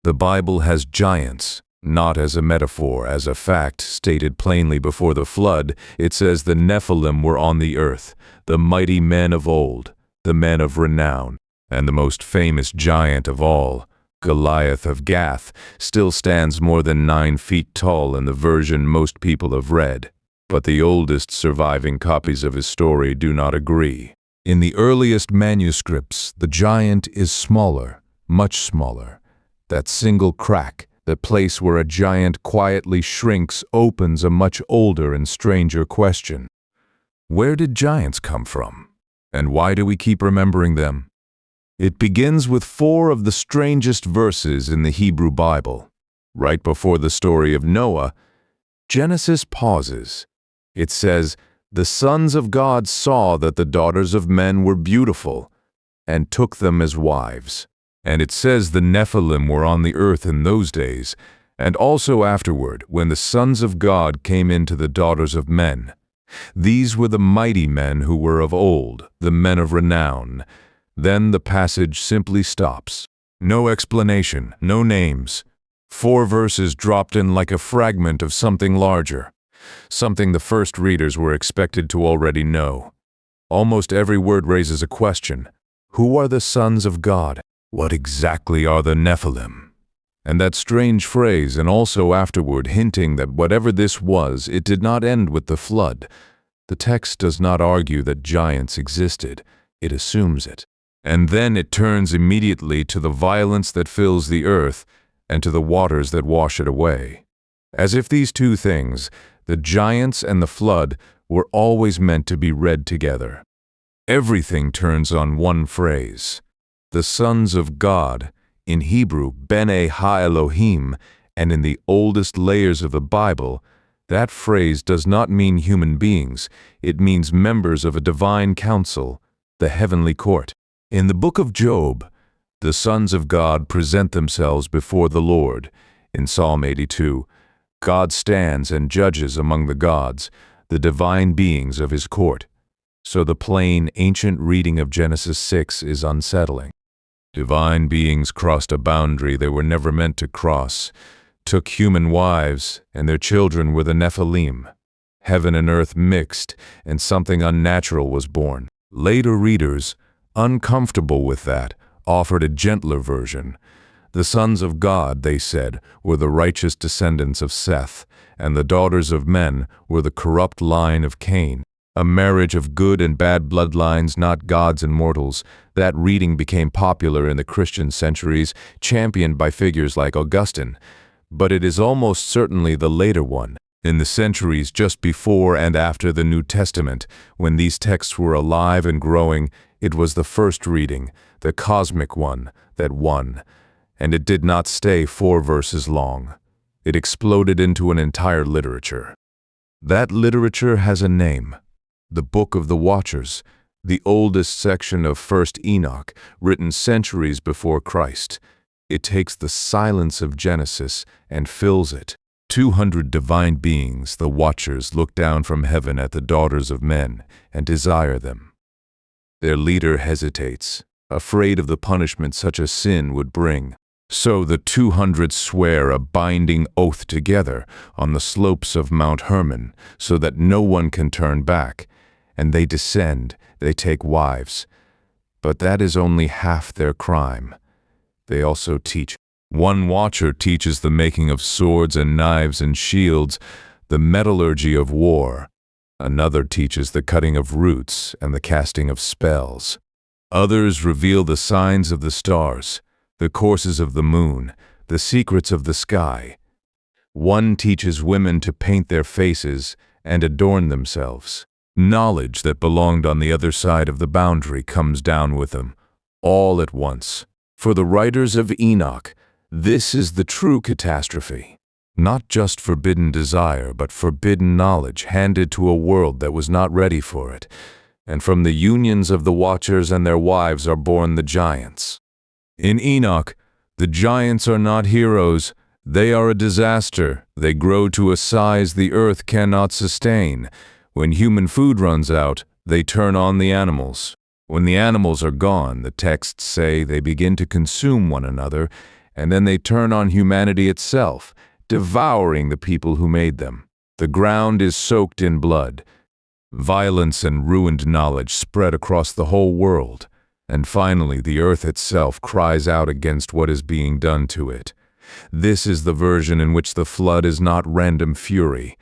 The Bible has giants, not as a metaphor, as a fact stated plainly before the flood. It says the Nephilim were on the earth, the mighty men of old, the men of renown, and the most famous giant of all, Goliath of Gath, still stands more than 9 feet tall in the version most people have read. But the oldest surviving copies of his story do not agree. In the earliest manuscripts, the giant is smaller, much smaller. That single crack, the place where a giant quietly shrinks, opens a much older and stranger question. Where did giants come from? And why do we keep remembering them? It begins with 4 of the strangest verses in the Hebrew Bible. Right before the story of Noah, Genesis pauses. It says, "The sons of God saw that the daughters of men were beautiful, and took them as wives." And it says the Nephilim were on the earth in those days, and also afterward, when the sons of God came into the daughters of men. These were the mighty men who were of old, the men of renown. Then the passage simply stops. No explanation, no names. 4 verses dropped in like a fragment of something larger, something the first readers were expected to already know. Almost every word raises a question. Who are the sons of God? What exactly are the Nephilim? And that strange phrase, and also afterward hinting that whatever this was, it did not end with the flood. The text does not argue that giants existed, it assumes it. And then it turns immediately to the violence that fills the earth and to the waters that wash it away. As if these 2 things, the giants and the flood, were always meant to be read together. Everything turns on one phrase. The sons of God, in Hebrew, B'nai Ha-Elohim, and in the oldest layers of the Bible, that phrase does not mean human beings, it means members of a divine council, the heavenly court. In the book of Job, the sons of God present themselves before the Lord. In Psalm 82, God stands and judges among the gods, the divine beings of his court. So the plain, ancient reading of Genesis 6 is unsettling. Divine beings crossed a boundary they were never meant to cross, took human wives, and their children were the Nephilim. Heaven and earth mixed, and something unnatural was born. Later readers, uncomfortable with that, offered a gentler version. The sons of God, they said, were the righteous descendants of Seth, and the daughters of men were the corrupt line of Cain. A marriage of good and bad bloodlines, not gods and mortals. That reading became popular in the Christian centuries, championed by figures like Augustine. But it is almost certainly the later one. In the centuries just before and after the New Testament, when these texts were alive and growing, it was the first reading, the cosmic one, that won. And it did not stay 4 verses long. It exploded into an entire literature. That literature has a name. The Book of the Watchers, the oldest section of First Enoch, written centuries before Christ. It takes the silence of Genesis and fills it. 200 divine beings, the Watchers, look down from heaven at the daughters of men and desire them. Their leader hesitates, afraid of the punishment such a sin would bring. So the 200 swear a binding oath together on the slopes of Mount Hermon, so that no one can turn back. And they descend, they take wives. But that is only half their crime. They also teach. One watcher teaches the making of swords and knives and shields, the metallurgy of war. Another teaches the cutting of roots and the casting of spells. Others reveal the signs of the stars, the courses of the moon, the secrets of the sky. One teaches women to paint their faces and adorn themselves. Knowledge that belonged on the other side of the boundary comes down with them, all at once. For the writers of Enoch, this is the true catastrophe. Not just forbidden desire, but forbidden knowledge handed to a world that was not ready for it. And from the unions of the Watchers and their wives are born the giants. In Enoch, the giants are not heroes. They are a disaster. They grow to a size the earth cannot sustain. When human food runs out, they turn on the animals. When the animals are gone, the texts say they begin to consume one another, and then they turn on humanity itself, devouring the people who made them. The ground is soaked in blood. Violence and ruined knowledge spread across the whole world, and finally the earth itself cries out against what is being done to it. This is the version in which the flood is not random fury.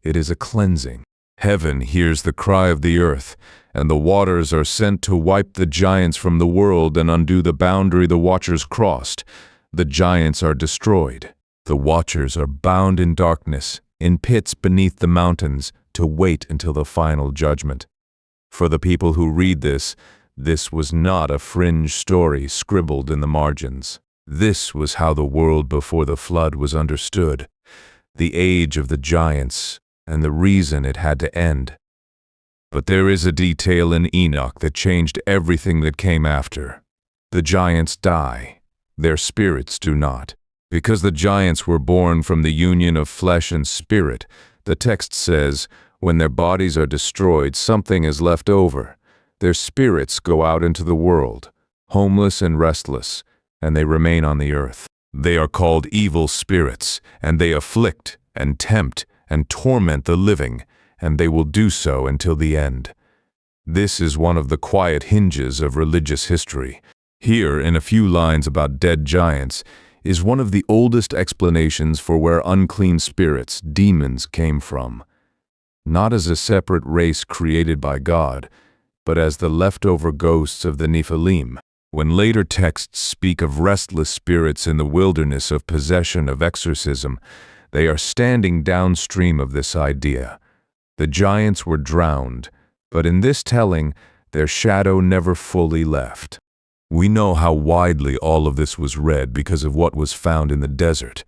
It is a cleansing. Heaven hears the cry of the earth, and the waters are sent to wipe the giants from the world and undo the boundary the watchers crossed. The giants are destroyed. The watchers are bound in darkness, in pits beneath the mountains, to wait until the final judgment. For the people who read this was not a fringe story scribbled in the margins. This was how the world before the flood was understood, the age of the giants, and the reason it had to end. But there is a detail in Enoch that changed everything that came after. The giants die. Their spirits do not. Because the giants were born from the union of flesh and spirit, the text says, when their bodies are destroyed, something is left over. Their spirits go out into the world, homeless and restless, and they remain on the earth. They are called evil spirits, and they afflict and tempt and torment the living, and they will do so until the end. This is one of the quiet hinges of religious history. Here, in a few lines about dead giants, is one of the oldest explanations for where unclean spirits, demons, came from. Not as a separate race created by God, but as the leftover ghosts of the Nephilim. When later texts speak of restless spirits in the wilderness of possession of exorcism, they are standing downstream of this idea. The giants were drowned, but in this telling, their shadow never fully left. We know how widely all of this was read because of what was found in the desert.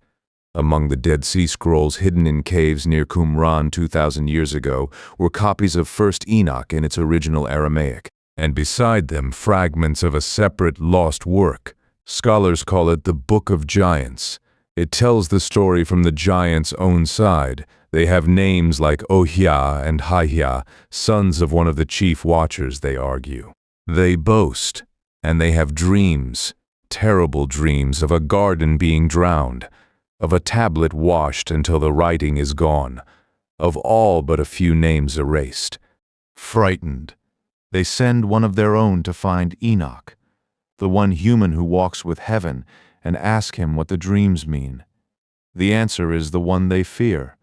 Among the Dead Sea Scrolls hidden in caves near Qumran 2,000 years ago were copies of 1st Enoch in its original Aramaic, and beside them fragments of a separate lost work. Scholars call it the Book of Giants. It tells the story from the giants' own side. They have names like Ohia and Haihia, sons of one of the chief watchers, they argue. They boast, and they have dreams, terrible dreams of a garden being drowned, of a tablet washed until the writing is gone, of all but a few names erased. Frightened, they send one of their own to find Enoch, the one human who walks with heaven, and ask him what the dreams mean. The answer is the one they fear.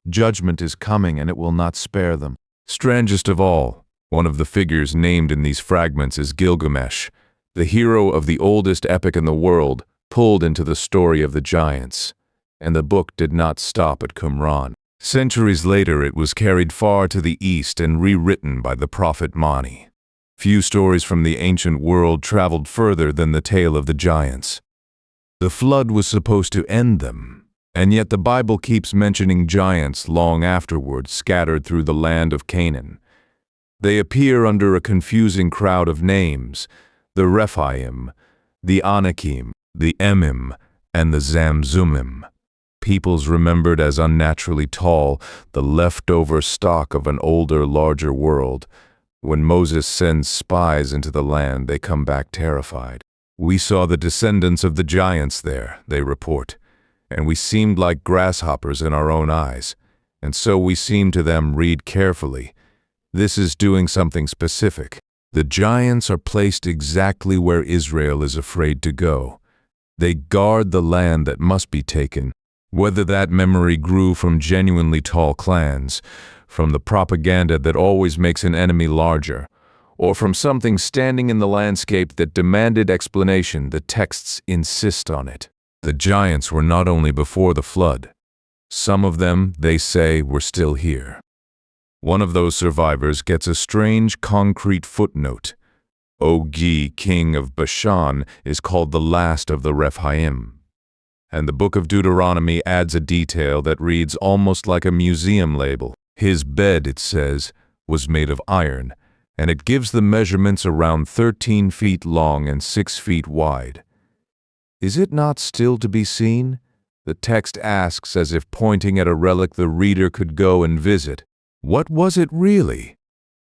Judgment is coming, and it will not spare them. Strangest of all, one of the figures named in these fragments is Gilgamesh, the hero of the oldest epic in the world, pulled into the story of the giants. And the book did not stop at Qumran. Centuries later, it was carried far to the east and rewritten by the prophet Mani. Few stories from the ancient world traveled further than the tale of the giants. The flood was supposed to end them, and yet the Bible keeps mentioning giants long afterwards scattered through the land of Canaan. They appear under a confusing crowd of names: the Rephaim, the Anakim, the Emim, and the Zamzumim. Peoples remembered as unnaturally tall, the leftover stock of an older, larger world. When Moses sends spies into the land, they come back terrified. We saw the descendants of the giants there, they report, and we seemed like grasshoppers in our own eyes, and so we seem to them read carefully. This is doing something specific. The giants are placed exactly where Israel is afraid to go. They guard the land that must be taken, whether that memory grew from genuinely tall clans, from the propaganda that always makes an enemy larger, or from something standing in the landscape that demanded explanation. The texts insist on it. The giants were not only before the flood. Some of them, they say, were still here. One of those survivors gets a strange concrete footnote. Og, king of Bashan, is called the last of the Rephaim. And the Book of Deuteronomy adds a detail that reads almost like a museum label. His bed, it says, was made of iron, and it gives the measurements around 13 feet long and 6 feet wide. Is it not still to be seen? The text asks, as if pointing at a relic the reader could go and visit. What was it really?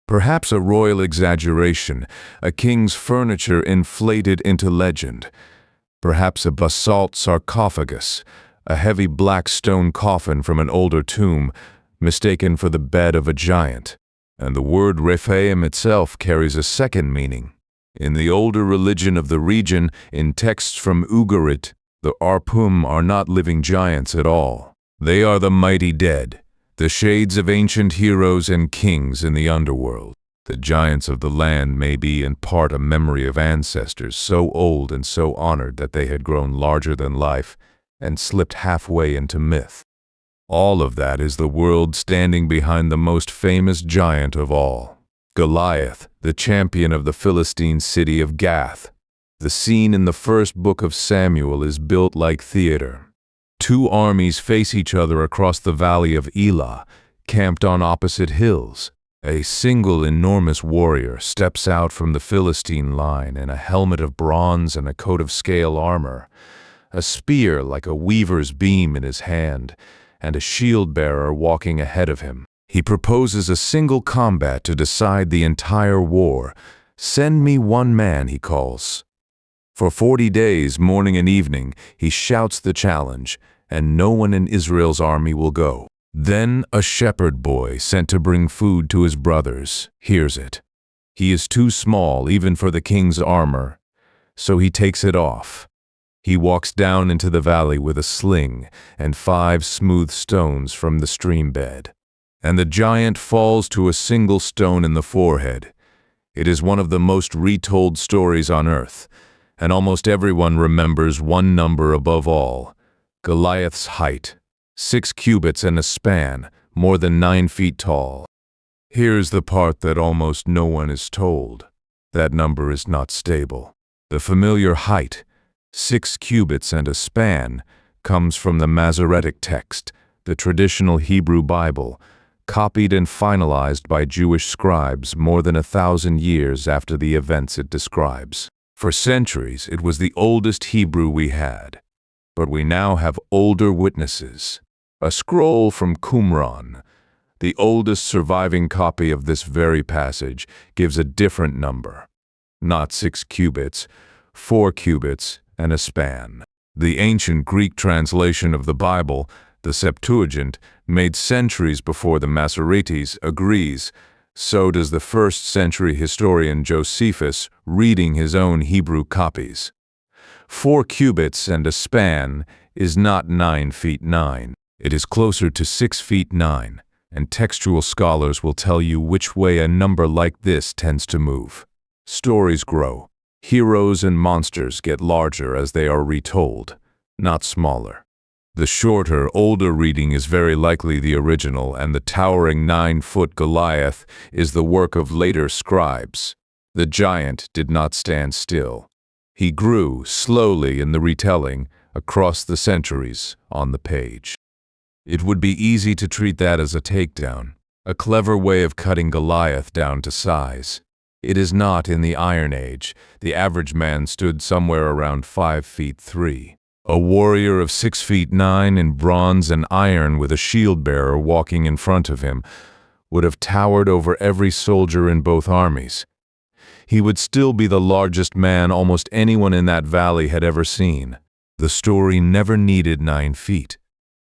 Perhaps a royal exaggeration, a king's furniture inflated into legend. perhaps a basalt sarcophagus, a heavy black stone coffin from an older tomb, mistaken for the bed of a giant. And the word Rephaim itself carries a second meaning. In the older religion of the region, in texts from Ugarit, the Arpum are not living giants at all. They are the mighty dead, the shades of ancient heroes and kings in the underworld. The giants of the land may be in part a memory of ancestors so old and so honored that they had grown larger than life and slipped halfway into myth. All of that is the world standing behind the most famous giant of all, Goliath, the champion of the Philistine city of Gath. The scene in the first book of Samuel is built like theater. Two armies face each other across the valley of Elah, camped on opposite hills. A single enormous warrior steps out from the Philistine line in a helmet of bronze and a coat of scale armor, a spear like a weaver's beam in his hand, and a shield-bearer walking ahead of him. He proposes a single combat to decide the entire war. "Send me one man," he calls. For 40 days, morning and evening, he shouts the challenge, and no one in Israel's army will go. Then a shepherd boy sent to bring food to his brothers hears it. He is too small even for the king's armor, so he takes it off. He walks down into the valley with a sling and 5 smooth stones from the stream bed. And the giant falls to a single stone in the forehead. It is one of the most retold stories on earth, and almost everyone remembers one number above all: Goliath's height, 6 cubits and a span, more than 9 feet tall. Here's the part that almost no one is told. That number is not stable. The familiar height, 6 cubits and a span, comes from the Masoretic text, the traditional Hebrew Bible, copied and finalized by Jewish scribes more than 1,000 years after the events it describes. For centuries, it was the oldest Hebrew we had. But we now have older witnesses. A scroll from Qumran, the oldest surviving copy of this very passage, gives a different number. Not 6 cubits, 4 cubits, and a span. The ancient Greek translation of the Bible, the Septuagint, made centuries before the Masoretes, agrees. So does the 1st century historian Josephus, reading his own Hebrew copies. 4 cubits and a span is not 9 feet 9. It is closer to 6 feet 9, and textual scholars will tell you which way a number like this tends to move. Stories grow. Heroes and monsters get larger as they are retold, not smaller. The shorter, older reading is very likely the original, and the towering 9-foot Goliath is the work of later scribes. The giant did not stand still. He grew slowly in the retelling, across the centuries, on the page. It would be easy to treat that as a takedown, a clever way of cutting Goliath down to size. It is not in the Iron Age. The average man stood somewhere around 5 feet 3. A warrior of 6 feet 9 in bronze and iron with a shield-bearer walking in front of him would have towered over every soldier in both armies. He would still be the largest man almost anyone in that valley had ever seen. The story never needed 9 feet,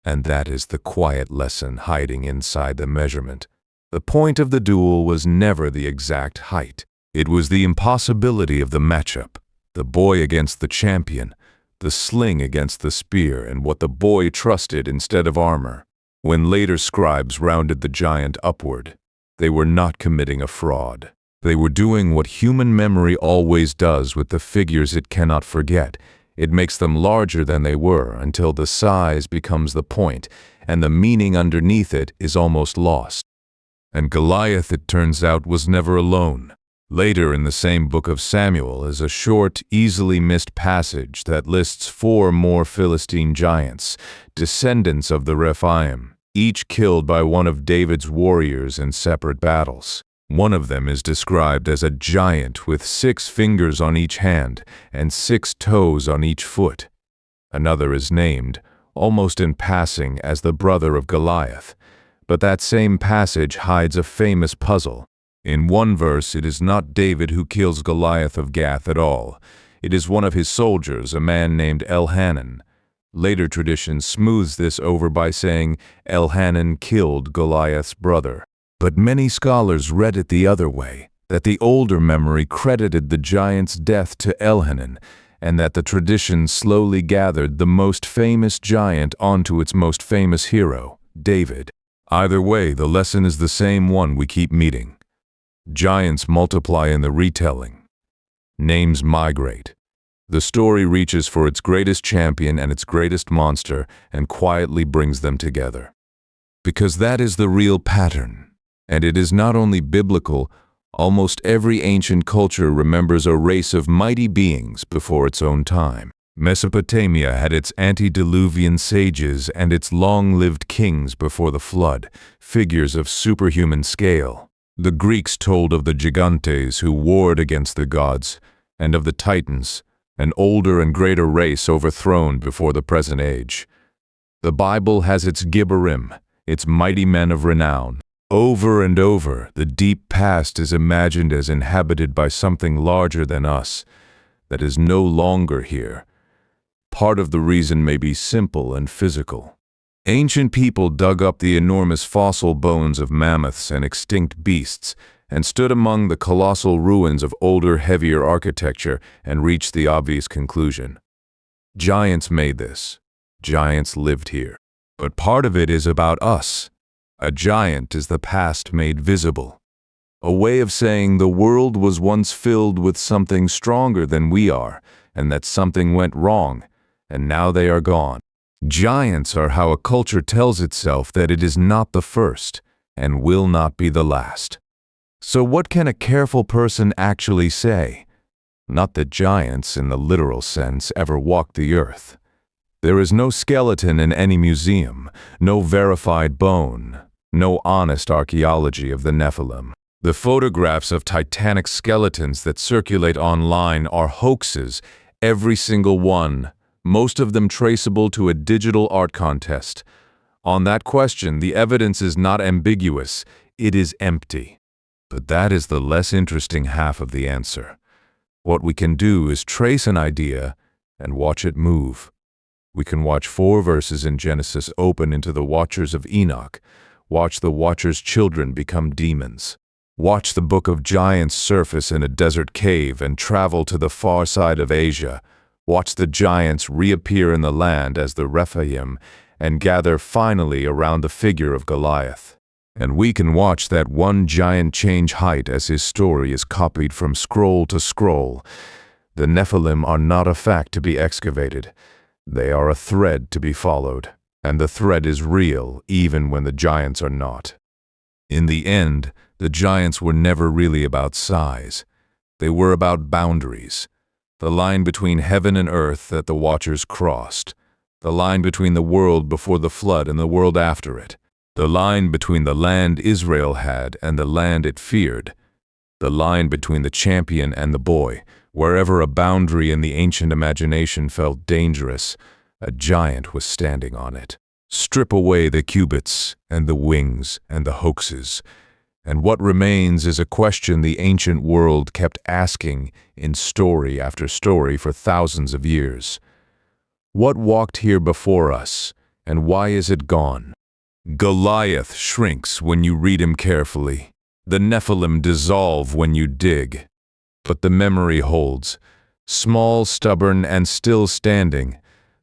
and that is the quiet lesson hiding inside the measurement. The point of the duel was never the exact height. It was the impossibility of the matchup, the boy against the champion, the sling against the spear, and what the boy trusted instead of armor. When later scribes rounded the giant upward, they were not committing a fraud. They were doing what human memory always does with the figures it cannot forget. It makes them larger than they were until the size becomes the point, and the meaning underneath it is almost lost. And Goliath, it turns out, was never alone. Later in the same book of Samuel is a short, easily missed passage that lists 4 more Philistine giants, descendants of the Rephaim, each killed by one of David's warriors in separate battles. One of them is described as a giant with 6 fingers on each hand and 6 toes on each foot. Another is named, almost in passing, as the brother of Goliath. But that same passage hides a famous puzzle. In one verse, it is not David who kills Goliath of Gath at all. It is one of his soldiers, a man named Elhanan. Later tradition smooths this over by saying Elhanan killed Goliath's brother. But many scholars read it the other way, that the older memory credited the giant's death to Elhanan, and that the tradition slowly gathered the most famous giant onto its most famous hero, David. Either way, the lesson is the same one we keep meeting. Giants multiply in the retelling. Names migrate. The story reaches for its greatest champion and its greatest monster and quietly brings them together. Because that is the real pattern. And it is not only biblical, almost every ancient culture remembers a race of mighty beings before its own time. Mesopotamia had its antediluvian sages and its long-lived kings before the flood, figures of superhuman scale. The Greeks told of the gigantes who warred against the gods, and of the titans, an older and greater race overthrown before the present age. The Bible has its Gibborim, its mighty men of renown. Over and over, the deep past is imagined as inhabited by something larger than us, that is no longer here. Part of the reason may be simple and physical. Ancient people dug up the enormous fossil bones of mammoths and extinct beasts, and stood among the colossal ruins of older, heavier architecture and reached the obvious conclusion. Giants made this. Giants lived here. But part of it is about us. A giant is the past made visible. A way of saying the world was once filled with something stronger than we are, and that something went wrong, and now they are gone. Giants are how a culture tells itself that it is not the first, and will not be the last. So what can a careful person actually say? Not that giants, in the literal sense, ever walked the earth. There is no skeleton in any museum, no verified bone, no honest archaeology of the Nephilim. The photographs of titanic skeletons that circulate online are hoaxes, every single one, most of them traceable to a digital art contest. On that question, the evidence is not ambiguous, it is empty. But that is the less interesting half of the answer. What we can do is trace an idea and watch it move. We can watch 4 verses in Genesis open into the watchers of Enoch, watch the watchers' children become demons, watch the Book of Giants surface in a desert cave and travel to the far side of Asia, watch the giants reappear in the land as the Rephaim and gather finally around the figure of Goliath. And we can watch that one giant change height as his story is copied from scroll to scroll. The Nephilim are not a fact to be excavated. They are a thread to be followed, and the thread is real even when the giants are not. In the end, the giants were never really about size. They were about boundaries. The line between heaven and earth that the watchers crossed. The line between the world before the flood and the world after it. The line between the land Israel had and the land it feared. The line between the champion and the boy. Wherever a boundary in the ancient imagination felt dangerous, a giant was standing on it. Strip away the cubits and the wings and the hoaxes, and what remains is a question the ancient world kept asking in story after story for thousands of years. What walked here before us, and why is it gone? Goliath shrinks when you read him carefully. The Nephilim dissolve when you dig. But the memory holds. Small, stubborn, and still standing,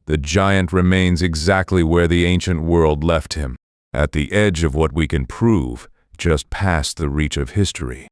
the giant remains exactly where the ancient world left him, at the edge of what we can prove, just past the reach of history.